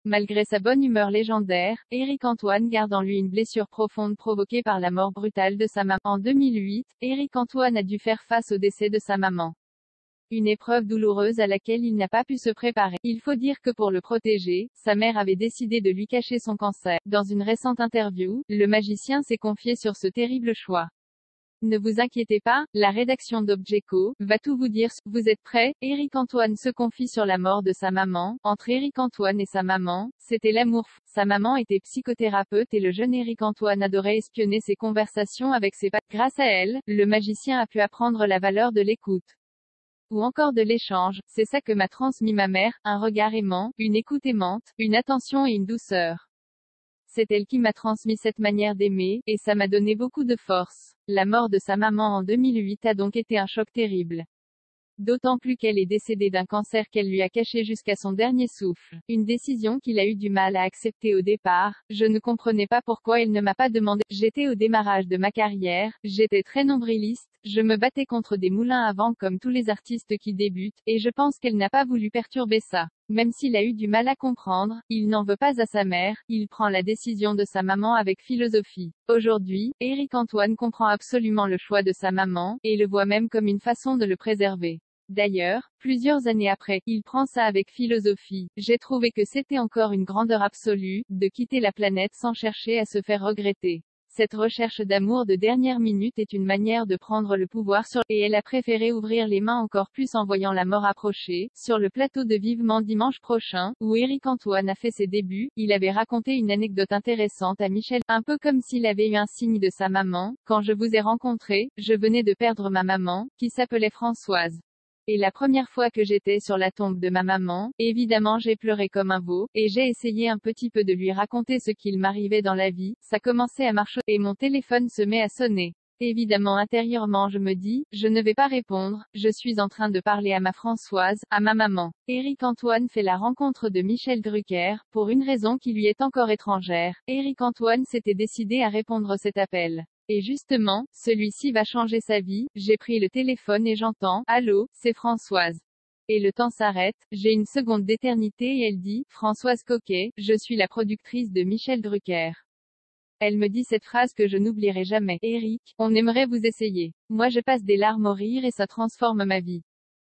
Malgré sa bonne humeur légendaire, Éric Antoine garde en lui une blessure profonde provoquée par la mort brutale de sa maman. En 2008, Éric Antoine a dû faire face au décès de sa maman. Une épreuve douloureuse à laquelle il n'a pas pu se préparer. Il faut dire que pour le protéger, sa mère avait décidé de lui cacher son cancer. Dans une récente interview, le magicien s'est confié sur ce terrible choix. Ne vous inquiétez pas, la rédaction d'Objeco va tout vous dire. Vous êtes prêts? Éric Antoine se confie sur la mort de sa maman. Entre Éric Antoine et sa maman, c'était l'amour fou. Sa maman était psychothérapeute et le jeune Éric Antoine adorait espionner ses conversations avec ses parents. Grâce à elle, le magicien a pu apprendre la valeur de l'écoute. Ou encore de l'échange, c'est ça que m'a transmis ma mère, un regard aimant, une écoute aimante, une attention et une douceur. C'est elle qui m'a transmis cette manière d'aimer, et ça m'a donné beaucoup de force. La mort de sa maman en 2008 a donc été un choc terrible. D'autant plus qu'elle est décédée d'un cancer qu'elle lui a caché jusqu'à son dernier souffle. Une décision qu'il a eu du mal à accepter au départ. Je ne comprenais pas pourquoi il ne m'a pas demandé. J'étais au démarrage de ma carrière, j'étais très nombriliste, je me battais contre des moulins à vent comme tous les artistes qui débutent, et je pense qu'elle n'a pas voulu perturber ça. Même s'il a eu du mal à comprendre, il n'en veut pas à sa mère, il prend la décision de sa maman avec philosophie. Aujourd'hui, Éric Antoine comprend absolument le choix de sa maman, et le voit même comme une façon de le préserver. D'ailleurs, plusieurs années après, il prend ça avec philosophie. J'ai trouvé que c'était encore une grandeur absolue, de quitter la planète sans chercher à se faire regretter. Cette recherche d'amour de dernière minute est une manière de prendre le pouvoir sur, et elle a préféré ouvrir les mains encore plus en voyant la mort approcher. Sur le plateau de Vivement Dimanche prochain, où Éric Antoine a fait ses débuts, il avait raconté une anecdote intéressante à Michel, un peu comme s'il avait eu un signe de sa maman. Quand je vous ai rencontré, je venais de perdre ma maman, qui s'appelait Françoise. Et la première fois que j'étais sur la tombe de ma maman, évidemment j'ai pleuré comme un veau, et j'ai essayé un petit peu de lui raconter ce qu'il m'arrivait dans la vie. Ça commençait à marcher, et mon téléphone se met à sonner. Évidemment intérieurement je me dis, je ne vais pas répondre, je suis en train de parler à ma Françoise, à ma maman. Éric Antoine fait la rencontre de Michel Drucker, pour une raison qui lui est encore étrangère. Éric Antoine s'était décidé à répondre cet appel. Et justement, celui-ci va changer sa vie. J'ai pris le téléphone et j'entends, allô, c'est Françoise. Et le temps s'arrête, j'ai une seconde d'éternité et elle dit, Françoise Coquet, je suis la productrice de Michel Drucker. Elle me dit cette phrase que je n'oublierai jamais. Éric, on aimerait vous essayer. Moi je passe des larmes au rire et ça transforme ma vie.